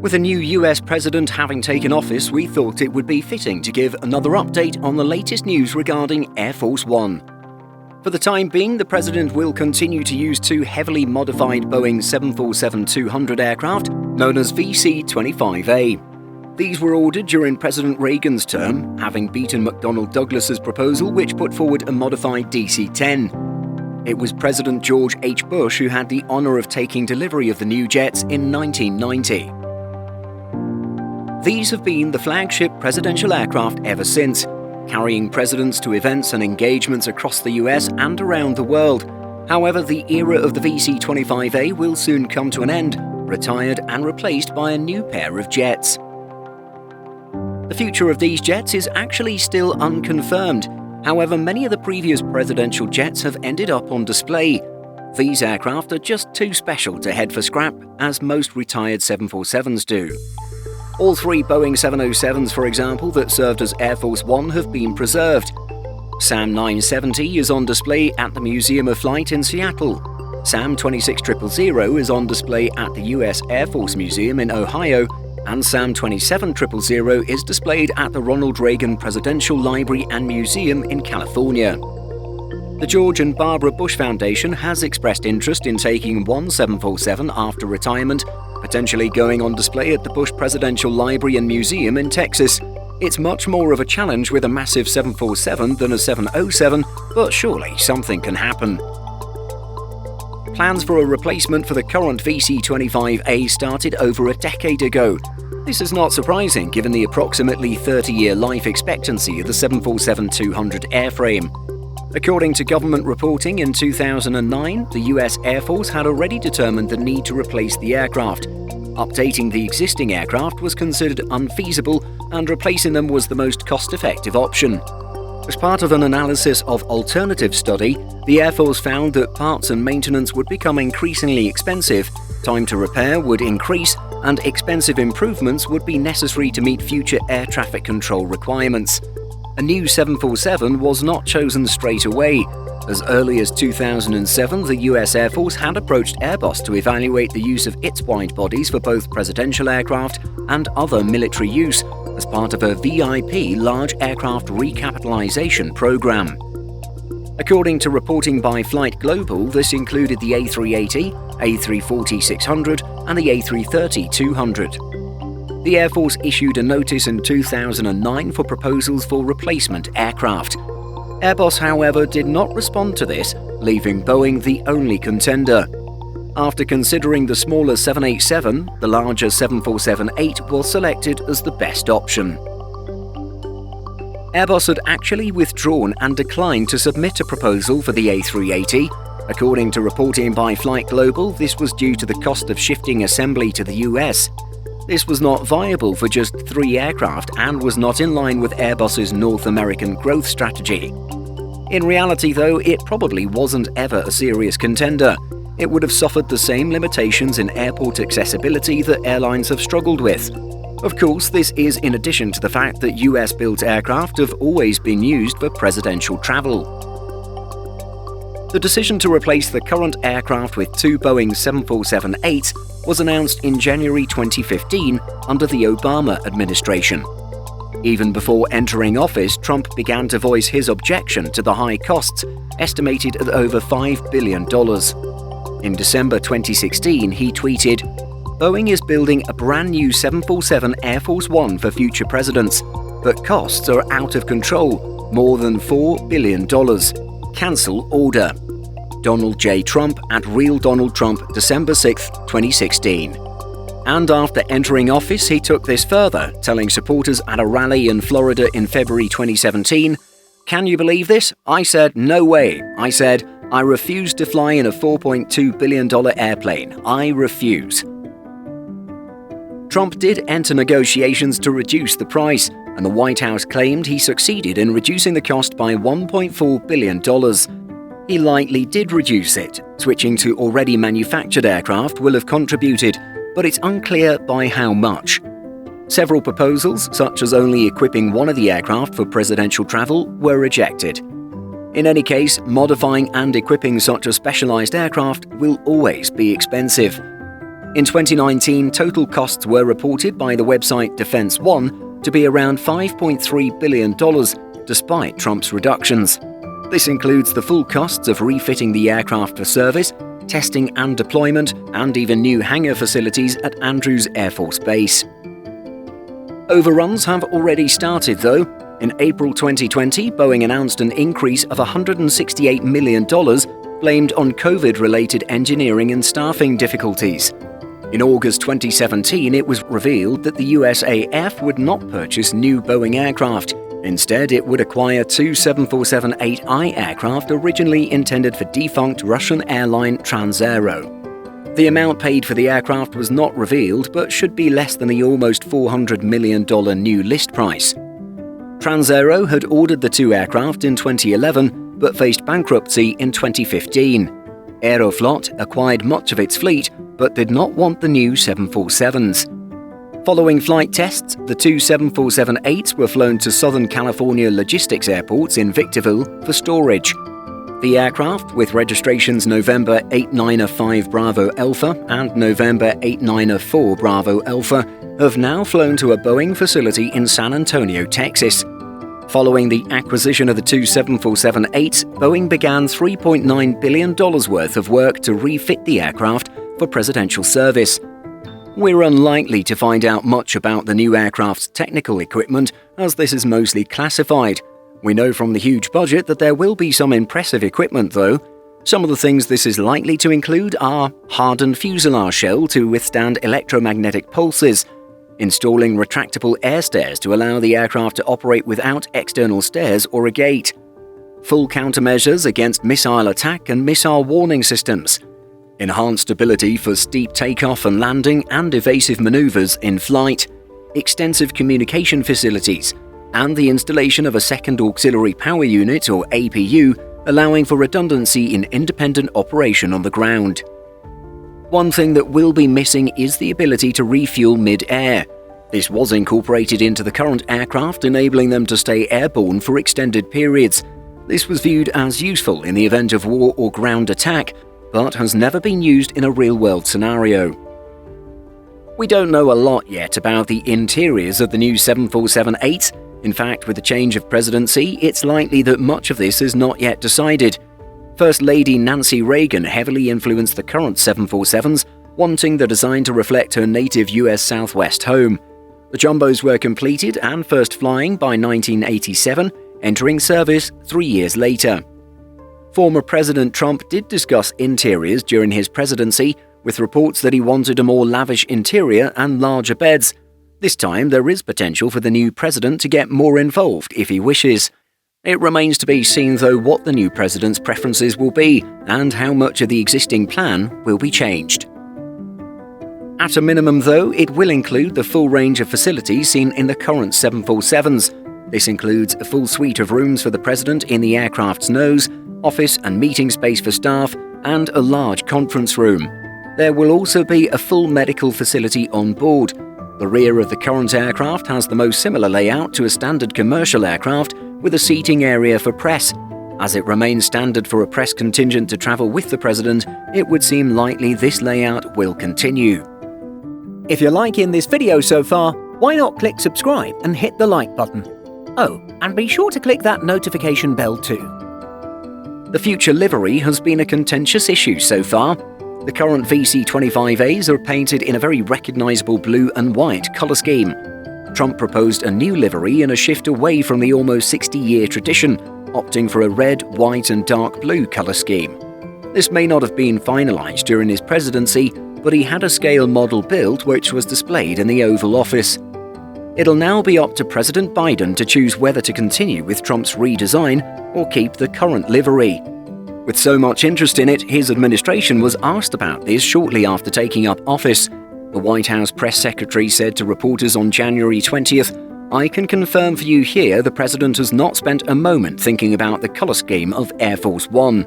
With a new US president having taken office, we thought it would be fitting to give another update on the latest news regarding Air Force One. For the time being, the president will continue to use two heavily modified Boeing 747-200 aircraft, known as VC-25A. These were ordered during President Reagan's term, having beaten McDonnell Douglas's proposal, which put forward a modified DC-10. It was President George H. Bush who had the honor of taking delivery of the new jets in 1990. These have been the flagship presidential aircraft ever since, carrying presidents to events and engagements across the US and around the world. However, the era of the VC-25A will soon come to an end, retired and replaced by a new pair of jets. The future of these jets is actually still unconfirmed. However, many of the previous presidential jets have ended up on display. These aircraft are just too special to head for scrap, as most retired 747s do. All three Boeing 707s, for example, that served as Air Force One have been preserved. SAM 970 is on display at the Museum of Flight in Seattle. SAM 26000 is on display at the US Air Force Museum in Ohio, and SAM 27000 is displayed at the Ronald Reagan Presidential Library and Museum in California. The George and Barbara Bush Foundation has expressed interest in taking one 747 after retirement, potentially going on display at the Bush Presidential Library and Museum in Texas. It's much more of a challenge with a massive 747 than a 707, but surely something can happen. Plans for a replacement for the current VC-25A started over a decade ago. This is not surprising given the approximately 30-year life expectancy of the 747-200 airframe. According to government reporting, in 2009, the US Air Force had already determined the need to replace the aircraft. Updating the existing aircraft was considered unfeasible, and replacing them was the most cost-effective option. As part of an analysis of alternative study, the Air Force found that parts and maintenance would become increasingly expensive, time to repair would increase, and expensive improvements would be necessary to meet future air traffic control requirements. A new 747 was not chosen straight away. As early as 2007, the US Air Force had approached Airbus to evaluate the use of its wide bodies for both presidential aircraft and other military use as part of a VIP large aircraft recapitalization program. According to reporting by Flight Global, this included the A380, A340-600 and the A330-200. The Air Force issued a notice in 2009 for proposals for replacement aircraft. Airbus, however, did not respond to this, leaving Boeing the only contender. After considering the smaller 787, the larger 747-8 was selected as the best option. Airbus had actually withdrawn and declined to submit a proposal for the A380. According to reporting by Flight Global, this was due to the cost of shifting assembly to the US. This was not viable for just 3 aircraft and was not in line with Airbus's North American growth strategy. In reality, though, it probably wasn't ever a serious contender. It would have suffered the same limitations in airport accessibility that airlines have struggled with. Of course, this is in addition to the fact that US-built aircraft have always been used for presidential travel. The decision to replace the current aircraft with 2 Boeing 747-8s was announced in January 2015 under the Obama administration. Even before entering office, Trump began to voice his objection to the high costs, estimated at over $5 billion. In December 2016, he tweeted, "Boeing is building a brand new 747 Air Force One for future presidents, but costs are out of control, more than $4 billion. Cancel order." Donald J. Trump at Real Donald Trump, December 6, 2016. And after entering office, he took this further, telling supporters at a rally in Florida in February 2017, "Can you believe this? I said, no way. I said, I refuse to fly in a $4.2 billion airplane. I refuse." Trump did enter negotiations to reduce the price, and the White House claimed he succeeded in reducing the cost by $1.4 billion. He likely did reduce it. Switching to already manufactured aircraft will have contributed, but it's unclear by how much. Several proposals, such as only equipping one of the aircraft for presidential travel, were rejected. In any case, modifying and equipping such a specialized aircraft will always be expensive. In 2019, total costs were reported by the website Defense One to be around $5.3 billion, despite Trump's reductions. This includes the full costs of refitting the aircraft for service, testing and deployment, and even new hangar facilities at Andrews Air Force Base. Overruns have already started, though. In April 2020, Boeing announced an increase of $168 million blamed on COVID-related engineering and staffing difficulties. In August 2017, it was revealed that the USAF would not purchase new Boeing aircraft. Instead, it would acquire two 747-8i aircraft originally intended for defunct Russian airline Transaero. The amount paid for the aircraft was not revealed, but should be less than the almost $400 million new list price. Transaero had ordered the two aircraft in 2011, but faced bankruptcy in 2015. Aeroflot acquired much of its fleet, but did not want the new 747s. Following flight tests, the two 747-8s were flown to Southern California logistics airports in Victorville for storage. The aircraft, with registrations November 8905 Bravo Alpha and November 8904 Bravo Alpha, have now flown to a Boeing facility in San Antonio, Texas. Following the acquisition of the two 747-8s, Boeing began $3.9 billion worth of work to refit the aircraft for presidential service. We're unlikely to find out much about the new aircraft's technical equipment, as this is mostly classified. We know from the huge budget that there will be some impressive equipment, though. Some of the things this is likely to include are hardened fuselage shell to withstand electromagnetic pulses, installing retractable air stairs to allow the aircraft to operate without external stairs or a gate, full countermeasures against missile attack and missile warning systems, enhanced ability for steep takeoff and landing and evasive maneuvers in flight, extensive communication facilities, and the installation of a second auxiliary power unit or APU, allowing for redundancy in independent operation on the ground. One thing that will be missing is the ability to refuel mid-air. This was incorporated into the current aircraft, enabling them to stay airborne for extended periods. This was viewed as useful in the event of war or ground attack, but has never been used in a real-world scenario. We don't know a lot yet about the interiors of the new 747-8s. In fact, with the change of presidency, it's likely that much of this is not yet decided. First Lady Nancy Reagan heavily influenced the current 747s, wanting the design to reflect her native US Southwest home. The jumbos were completed and first flying by 1987, entering service 3 years later. Former President Trump did discuss interiors during his presidency, with reports that he wanted a more lavish interior and larger beds. This time, there is potential for the new president to get more involved if he wishes. It remains to be seen, though, what the new president's preferences will be and how much of the existing plan will be changed. At a minimum, though, it will include the full range of facilities seen in the current 747s. This includes a full suite of rooms for the president in the aircraft's nose, office and meeting space for staff, and a large conference room. There will also be a full medical facility on board. The rear of the current aircraft has the most similar layout to a standard commercial aircraft, with a seating area for press. As it remains standard for a press contingent to travel with the president, it would seem likely this layout will continue. If you're liking this video so far, why not click subscribe and hit the like button? Oh, and be sure to click that notification bell too. The future livery has been a contentious issue so far. The current VC-25As are painted in a very recognisable blue and white colour scheme. Trump proposed a new livery and a shift away from the almost 60-year tradition, opting for a red, white and dark blue colour scheme. This may not have been finalised during his presidency, but he had a scale model built which was displayed in the Oval Office. It'll now be up to President Biden to choose whether to continue with Trump's redesign or keep the current livery. With so much interest in it, his administration was asked about this shortly after taking up office. The White House press secretary said to reporters on January 20th, "I can confirm for you here the president has not spent a moment thinking about the colour scheme of Air Force One."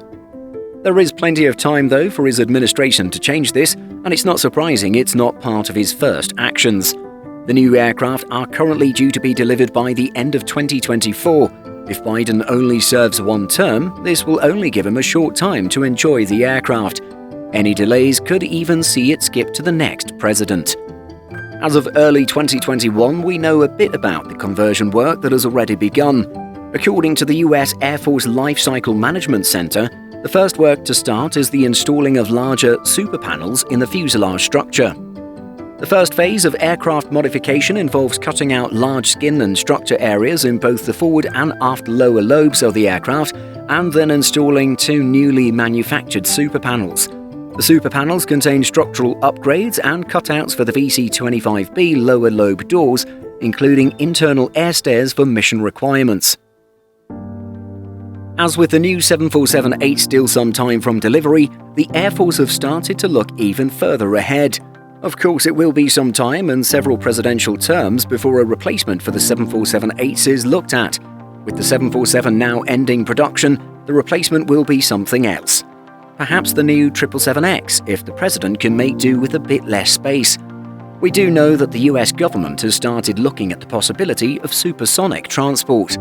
There is plenty of time, though, for his administration to change this, and it's not surprising it's not part of his first actions. The new aircraft are currently due to be delivered by the end of 2024. If Biden only serves one term, this will only give him a short time to enjoy the aircraft. Any delays could even see it skip to the next president. As of early 2021, we know a bit about the conversion work that has already begun. According to the US Air Force Life Cycle Management Center, the first work to start is the installing of larger super panels in the fuselage structure. The first phase of aircraft modification involves cutting out large skin and structure areas in both the forward and aft lower lobes of the aircraft, and then installing 2 newly manufactured super panels. The super panels contain structural upgrades and cutouts for the VC-25B lower lobe doors, including internal air stairs for mission requirements. As with the new 747-8 still some time from delivery, the Air Force have started to look even further ahead. Of course, it will be some time and several presidential terms before a replacement for the 747-8s is looked at. With the 747 now ending production, the replacement will be something else. Perhaps the new 777X, if the president can make do with a bit less space. We do know that the US government has started looking at the possibility of supersonic transport.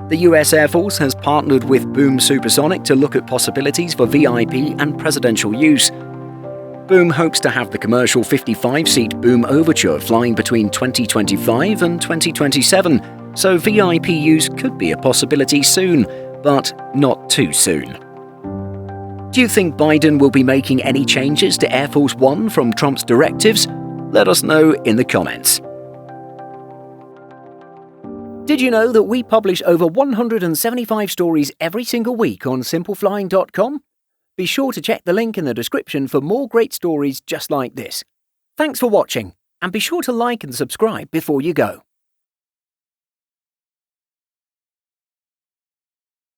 The US Air Force has partnered with Boom Supersonic to look at possibilities for VIP and presidential use. Boom hopes to have the commercial 55-seat Boom Overture flying between 2025 and 2027, so VIP use could be a possibility soon, but not too soon. Do you think Biden will be making any changes to Air Force One from Trump's directives? Let us know in the comments. Did you know that we publish over 175 stories every single week on simpleflying.com? Be sure to check the link in the description for more great stories just like this. Thanks for watching, and be sure to like and subscribe before you go.